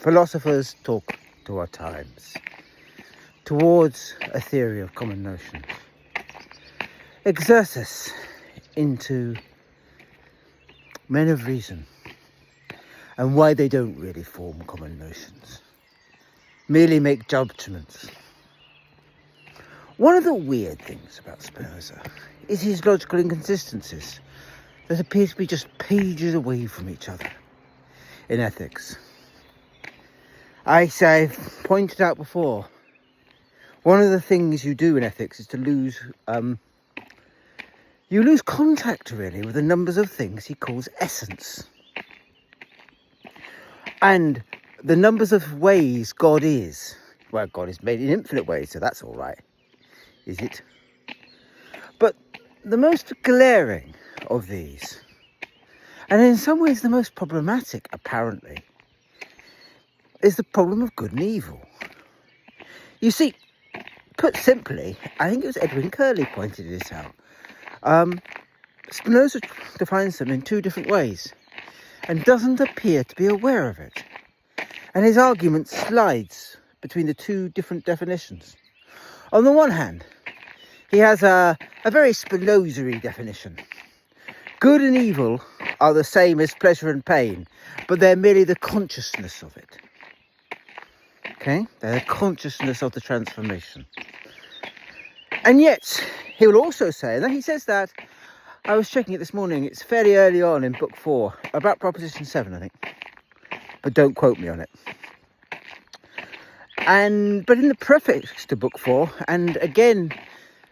philosophers talk to our times towards a theory of common notions, exerts us into men of reason and why they don't really form common notions, merely make judgments. One of the weird things about Spinoza is his logical inconsistencies that appear to be just pages away from each other in ethics. I've pointed out before, one of the things you do in ethics is to lose contact really with the numbers of things he calls essence. And the numbers of ways God is. Well, God is made in infinite ways, so that's all right. Is it? But the most glaring of these, and in some ways the most problematic apparently, is the problem of good and evil. You see, put simply, I think it was Edwin Curley pointed this out. Spinoza defines them in two different ways and doesn't appear to be aware of it. And his argument slides between the two different definitions. On the one hand, he has a very Spinoza-y definition. Good and evil are the same as pleasure and pain, but they're merely the consciousness of it. Okay? They're the consciousness of the transformation. And yet, he will also say, and he says that, I was checking it this morning, it's fairly early on in book 4, about Proposition 7, I think. But don't quote me on it. But in the preface to book 4, and again,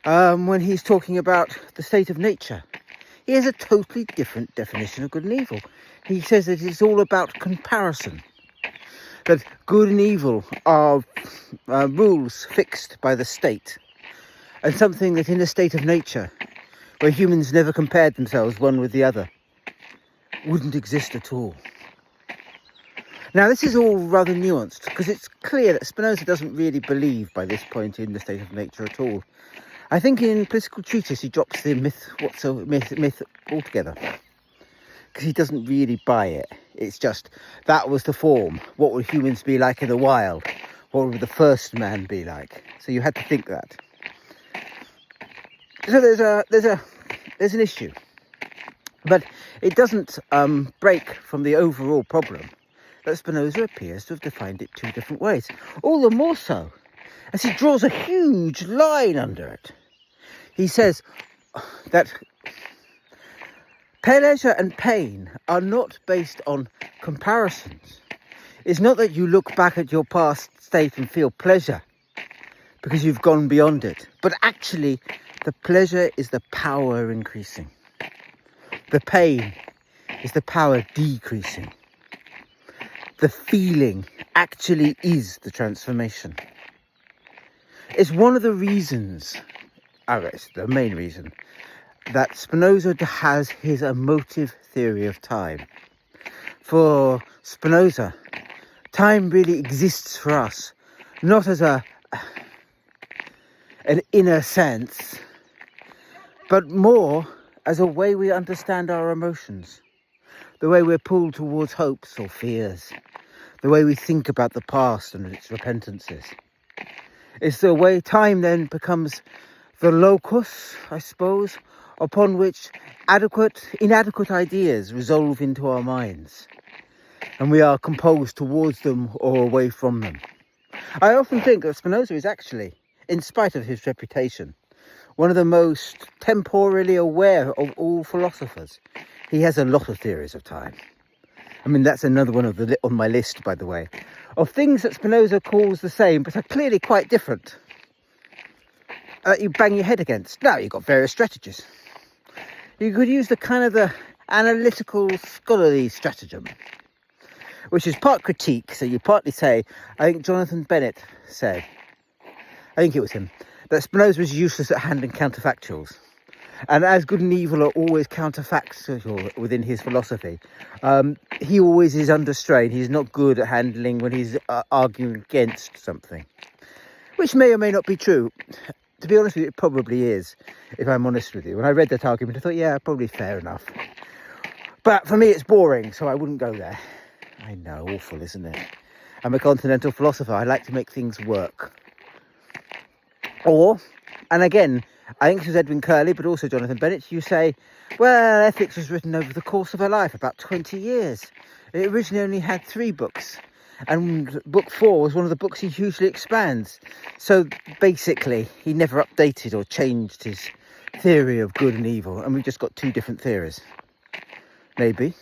when he's talking about the state of nature, he has a totally different definition of good and evil. He says that it's all about comparison. That good and evil are rules fixed by the state, and something that in a state of nature, where humans never compared themselves one with the other, wouldn't exist at all. Now, this is all rather nuanced, because it's clear that Spinoza doesn't really believe by this point in the state of nature at all. I think in Political Treatise he drops the myth altogether, because he doesn't really buy it. It's just, that was the form. What would humans be like in the wild? What would the first man be like? So you had to think that. So there's an issue, but it doesn't break from the overall problem that Spinoza appears to have defined it two different ways. All the more so as he draws a huge line under it. He says that pleasure and pain are not based on comparisons. It's not that you look back at your past state and feel pleasure because you've gone beyond it, but actually the pleasure is the power increasing. The pain is the power decreasing. The feeling actually is the transformation. It's one of the reasons, it's the main reason, that Spinoza has his emotive theory of time. For Spinoza, time really exists for us, not as an inner sense, but more as a way we understand our emotions, the way we're pulled towards hopes or fears, the way we think about the past and its repentances. It's the way time then becomes the locus, I suppose, upon which inadequate ideas resolve into our minds, and we are composed towards them or away from them. I often think that Spinoza is actually, in spite of his reputation, one of the most temporally aware of all philosophers. He has a lot of theories of time. I mean, that's another one on my list, by the way, of things that Spinoza calls the same, but are clearly quite different. You bang your head against. Now, you've got various strategies. You could use the analytical, scholarly stratagem, which is part critique. So you partly say, I think Jonathan Bennett said, I think it was him, that Spinoza was useless at handling counterfactuals. And as good and evil are always counterfactual within his philosophy, he always is under strain. He's not good at handling when he's arguing against something, which may or may not be true. To be honest with you, it probably is, if I'm honest with you. When I read that argument, I thought, yeah, probably fair enough. But for me, it's boring, so I wouldn't go there. I know, awful, isn't it? I'm a continental philosopher. I like to make things work. Or, and again, I think this was Edwin Curley, but also Jonathan Bennett, you say, well, ethics was written over the course of a life, about 20 years. It originally only had 3 books. And book 4 was one of the books he hugely expands. So basically, he never updated or changed his theory of good and evil. And we've just got 2 different theories. Maybe.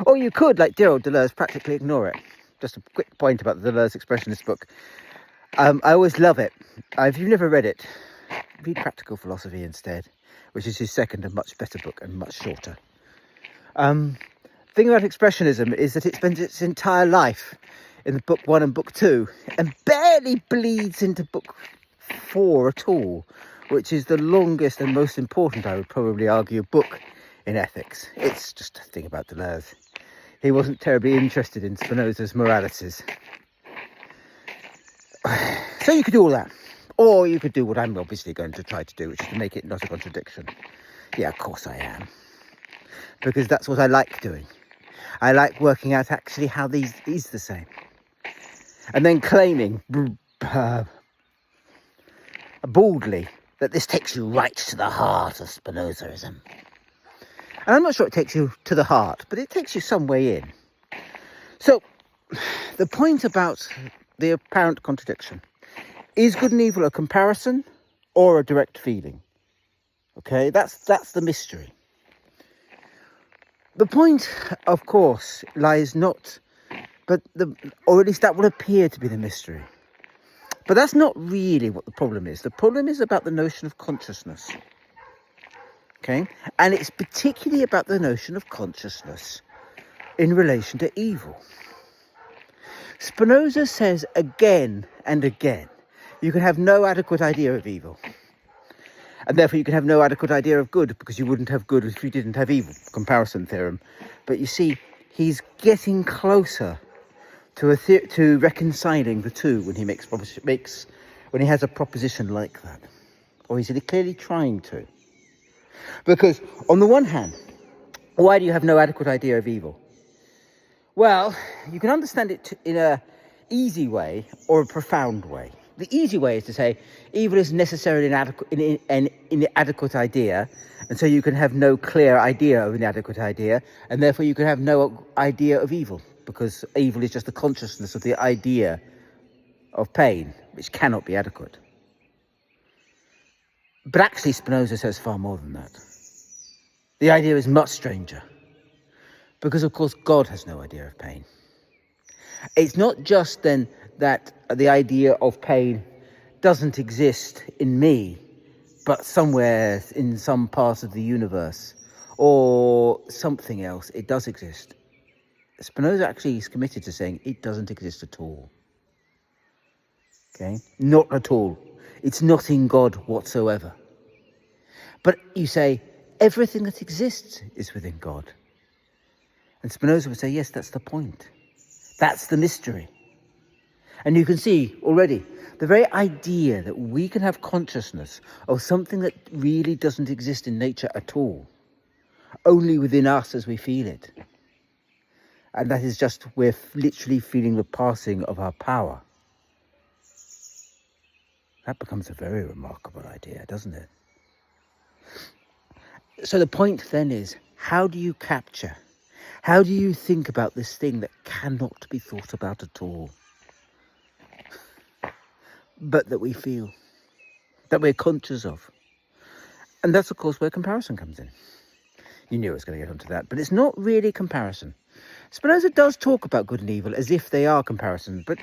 Or you could, like dear old Deleuze, practically ignore it. Just a quick point about the Deleuze expressionist book. I always love it. If you've never read it, read Practical Philosophy instead, which is his second and much better book and much shorter. Thing about expressionism is that it spends its entire life in the book 1 and book 2 and barely bleeds into book 4 at all, which is the longest and most important, I would probably argue, book in ethics. It's just a thing about Deleuze. He wasn't terribly interested in Spinoza's moralities. So you could do all that. Or you could do what I'm obviously going to try to do, which is to make it not a contradiction. Yeah, of course I am. Because that's what I like doing. I like working out actually how these is the same. And then claiming boldly that this takes you right to the heart of Spinozaism. And I'm not sure it takes you to the heart, but it takes you some way in. So, the point about the apparent contradiction. Is good and evil a comparison or a direct feeling? Okay, that's the mystery. The point, of course, lies not, or at least that would appear to be the mystery. But that's not really what the problem is. The problem is about the notion of consciousness. Okay, and it's particularly about the notion of consciousness in relation to evil. Spinoza says again and again, you can have no adequate idea of evil. And therefore you can have no adequate idea of good, because you wouldn't have good if you didn't have evil. Comparison theorem. But you see, he's getting closer to reconciling the two when he when he has a proposition like that. Or he's clearly trying to. Because on the one hand, why do you have no adequate idea of evil? Well, you can understand it in a easy way or a profound way. The easy way is to say evil is necessarily an inadequate idea, and so you can have no clear idea of an adequate idea, and therefore you can have no idea of evil, because evil is just the consciousness of the idea of pain, which cannot be adequate. But actually Spinoza says far more than that. The idea is much stranger, because of course God has no idea of pain. It's not just then that the idea of pain doesn't exist in me, but somewhere in some part of the universe or something else, it does exist. Spinoza actually is committed to saying it doesn't exist at all. Okay? Not at all. It's not in God whatsoever. But you say everything that exists is within God. And Spinoza would say, yes, that's the point. That's the mystery. And you can see already the very idea that we can have consciousness of something that really doesn't exist in nature at all, only within us as we feel it. And that is just, we're literally feeling the passing of our power. That becomes a very remarkable idea, doesn't it? So the point then is, how do you capture? How do you think about this thing that cannot be thought about at all, but that we feel, that we're conscious of? And that's, of course, where comparison comes in. You knew I was going to get onto that, but it's not really comparison. Spinoza does talk about good and evil as if they are comparisons, but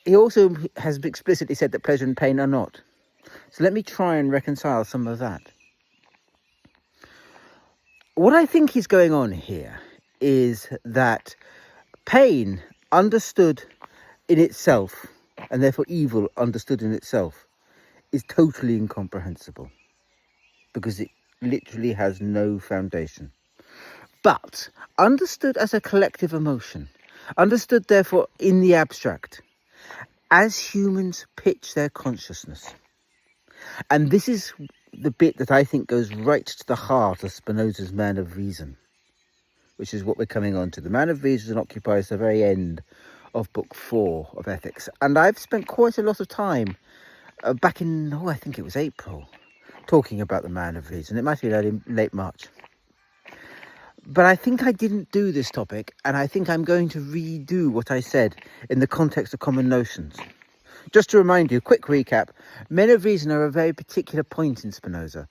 he also has explicitly said that pleasure and pain are not. So let me try and reconcile some of that. What I think is going on here is that pain understood in itself, and therefore evil understood in itself, is totally incomprehensible, because it literally has no foundation. But understood as a collective emotion, understood therefore in the abstract, as humans pitch their consciousness. And this is the bit that I think goes right to the heart of Spinoza's man of reason, which is what we're coming on to. The Man of Reason occupies the very end of book 4 of Ethics. And I've spent quite a lot of time back in, I think it was April, talking about the Man of Reason. It might have been late March. But I think I didn't do this topic, and I think I'm going to redo what I said in the context of common notions. Just to remind you, quick recap, Men of Reason are a very particular point in Spinoza,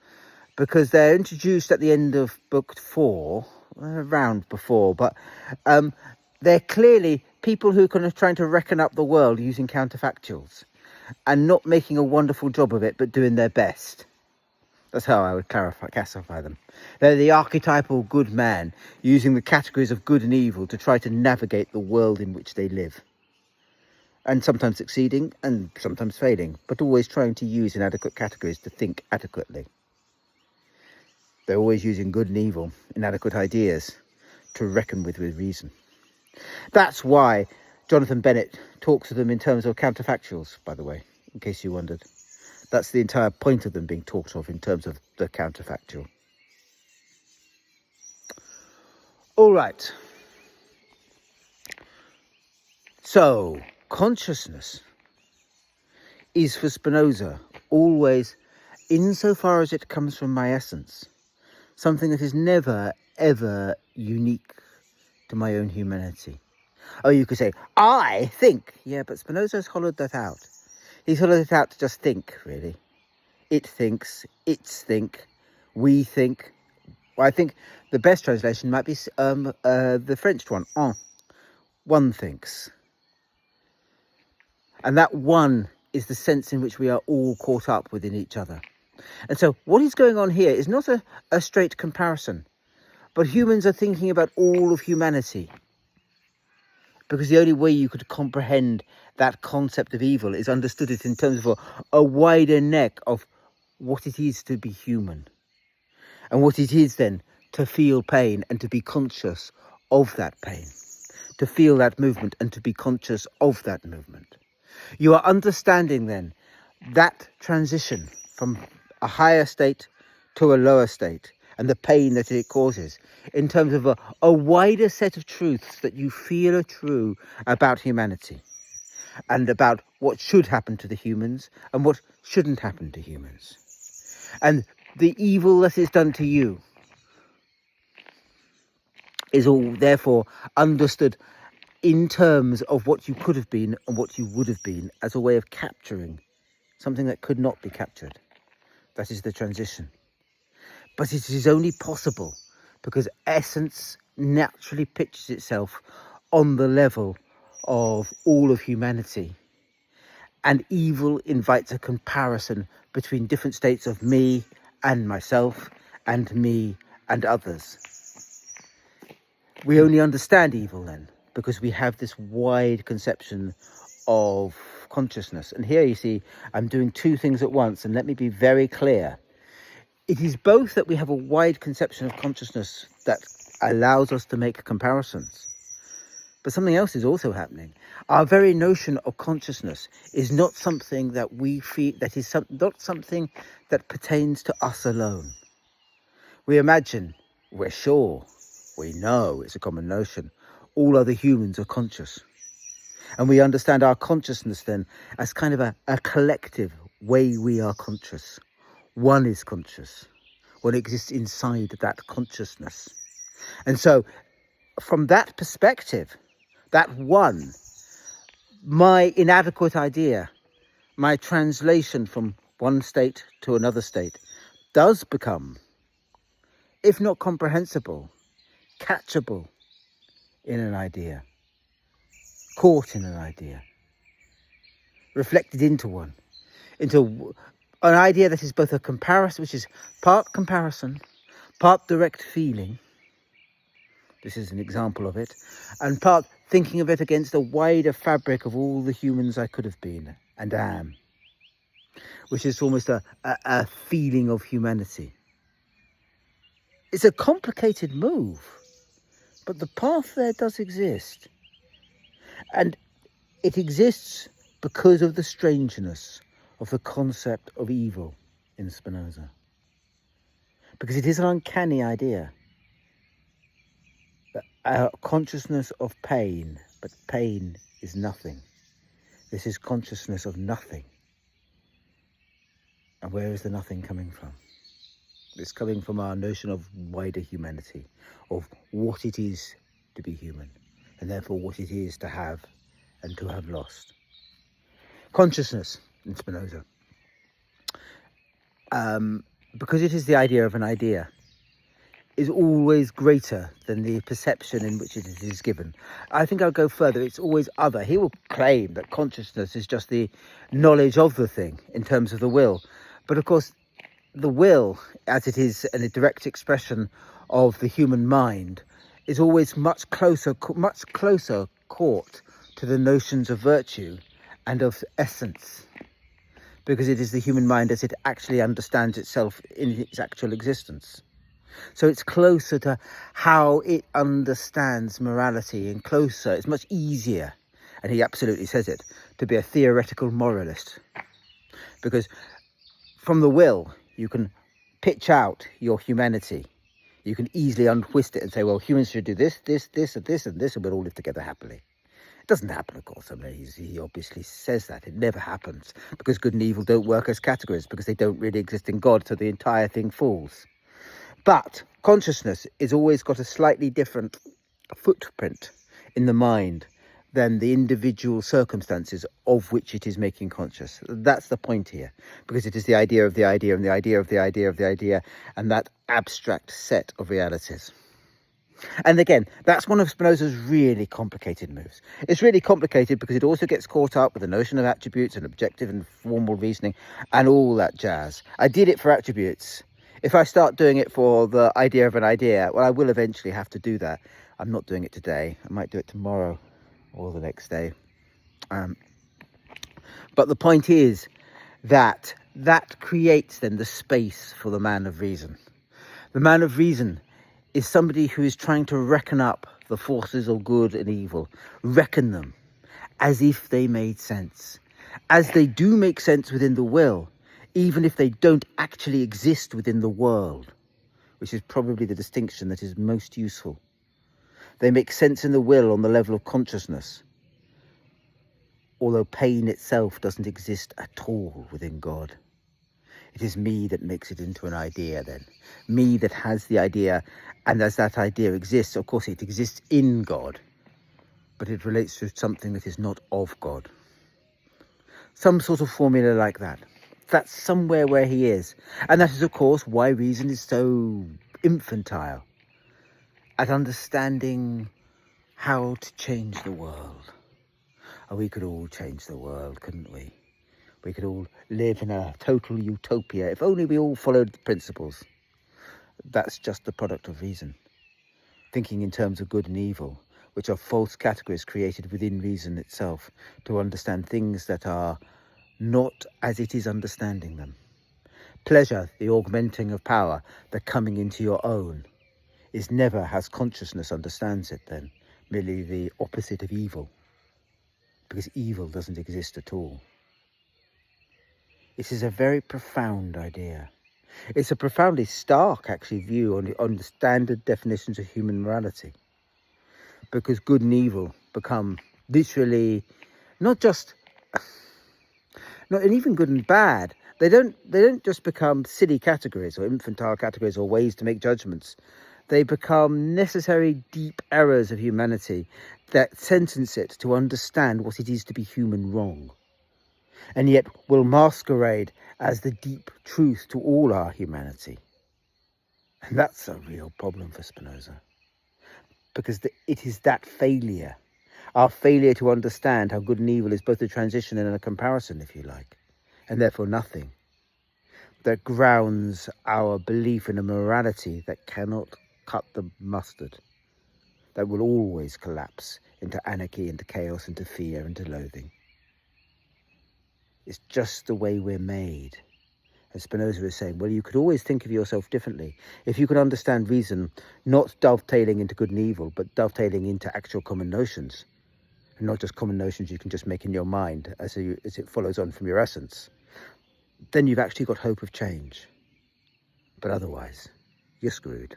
because they're introduced at the end of book 4, around before, but they're clearly people who are trying to reckon up the world using counterfactuals, and not making a wonderful job of it, but doing their best. That's how I would classify them. They're the archetypal good man, using the categories of good and evil to try to navigate the world in which they live. And sometimes succeeding and sometimes failing, but always trying to use inadequate categories to think adequately. They're always using good and evil, inadequate ideas, to reckon with reason. That's why Jonathan Bennett talks of them in terms of counterfactuals, by the way, in case you wondered. That's the entire point of them being talked of in terms of the counterfactual. All right. So, consciousness is for Spinoza always, insofar as it comes from my essence, something that is never, ever unique to my own humanity. Oh, you could say, I think. Yeah, but Spinoza's hollowed that out. He's hollowed it out to just think, really. It thinks, it's think, we think. Well, I think the best translation might be the French one, en. One thinks. And that one is the sense in which we are all caught up within each other. And so what is going on here is not a straight comparison, but humans are thinking about all of humanity. Because the only way you could comprehend that concept of evil is understood it in terms of a wider neck of what it is to be human. And what it is then to feel pain and to be conscious of that pain. To feel that movement and to be conscious of that movement. You are understanding then that transition from a higher state to a lower state and the pain that it causes in terms of a wider set of truths that you feel are true about humanity and about what should happen to the humans and what shouldn't happen to humans. And the evil that is done to you is all therefore understood in terms of what you could have been and what you would have been as a way of capturing something that could not be captured. That is the transition. But it is only possible because essence naturally pitches itself on the level of all of humanity. And evil invites a comparison between different states of me and myself and me and others. We only understand evil then because we have this wide conception of consciousness. And here you see, I'm doing two things at once, and let me be very clear. It is both that we have a wide conception of consciousness that allows us to make comparisons, but something else is also happening. Our very notion of consciousness is not something that we feel, that is not something that pertains to us alone. We imagine, we're sure, we know, it's a common notion, all other humans are conscious. And we understand our consciousness then as kind of a collective way we are conscious. One is conscious. One exists inside that consciousness. And so from that perspective, that one, my inadequate idea, my translation from one state to another state does become, if not comprehensible, catchable in an idea, caught in an idea, reflected into one, into an idea that is both a comparison, which is part comparison, part direct feeling. This is an example of it, and part thinking of it against a wider fabric of all the humans I could have been and am, which is almost a feeling of humanity. It's a complicated move, but the path there does exist. And it exists because of the strangeness of the concept of evil in Spinoza. Because it is an uncanny idea that a consciousness of pain, but pain is nothing. This is consciousness of nothing. And where is the nothing coming from? It's coming from our notion of wider humanity, of what it is to be human, and therefore what it is to have and to have lost. Consciousness in Spinoza. Because it is the idea of an idea, is always greater than the perception in which it is given. I think I'll go further. It's always other. He will claim that consciousness is just the knowledge of the thing in terms of the will. But of course, the will, as it is a direct expression of the human mind, is always much closer caught to the notions of virtue and of essence, because it is the human mind as it actually understands itself in its actual existence. So it's closer to how it understands morality, and closer, it's much easier, and he absolutely says it, to be a theoretical moralist. Because from the will, you can pitch out your humanity. You can easily untwist it and say, well, humans should do this, this, this, and this, and this, and we'll all live together happily. It doesn't happen, of course. I mean, he obviously says that. It never happens, because good and evil don't work as categories, because they don't really exist in God, so the entire thing falls. But consciousness has always got a slightly different footprint in the mind than the individual circumstances of which it is making conscious. That's the point here, because it is the idea of the idea and the idea of the idea of the idea, and that abstract set of realities. And again, that's one of Spinoza's really complicated moves. It's really complicated because it also gets caught up with the notion of attributes and objective and formal reasoning and all that jazz. I did it for attributes. If I start doing it for the idea of an idea, well, I will eventually have to do that. I'm not doing it today. I might do it tomorrow or the next day. But the point is that creates then the space for the man of reason. The man of reason is somebody who is trying to reckon up the forces of good and evil, reckon them as if they made sense, as they do make sense within the will, even if they don't actually exist within the world, which is probably the distinction that is most useful. They make sense in the will on the level of consciousness, although pain itself doesn't exist at all within God. It is me that makes it into an idea then. Me that has the idea, and as that idea exists, of course it exists in God, but it relates to something that is not of God. Some sort of formula like that. That's somewhere where he is. And that is, of course, why reason is so infantile at understanding how to change the world. And we could all change the world, couldn't we? We could all live in a total utopia if only we all followed the principles. That's just the product of reason. Thinking in terms of good and evil, which are false categories created within reason itself to understand things that are not as it is understanding them. Pleasure, the augmenting of power, the coming into your own, is never as consciousness understands it then, merely the opposite of evil, because evil doesn't exist at all. This is a very profound idea. It's a profoundly stark, actually, view on the standard definitions of human morality, because good and evil become literally not and even good and bad. They don't just become silly categories or infantile categories or ways to make judgments. They become necessary deep errors of humanity that sentence it to understand what it is to be human wrong, and yet will masquerade as the deep truth to all our humanity. And that's a real problem for Spinoza, because it is that failure, our failure to understand how good and evil is both a transition and a comparison, if you like, and therefore nothing, that grounds our belief in a morality that cannot cut the mustard, that will always collapse into anarchy, into chaos, into fear, into loathing. It's just the way we're made. As Spinoza is saying, well, you could always think of yourself differently if you could understand reason not dovetailing into good and evil, but dovetailing into actual common notions, and not just common notions you can just make in your mind as it follows on from your essence. Then you've actually got hope of change. But otherwise, you're screwed.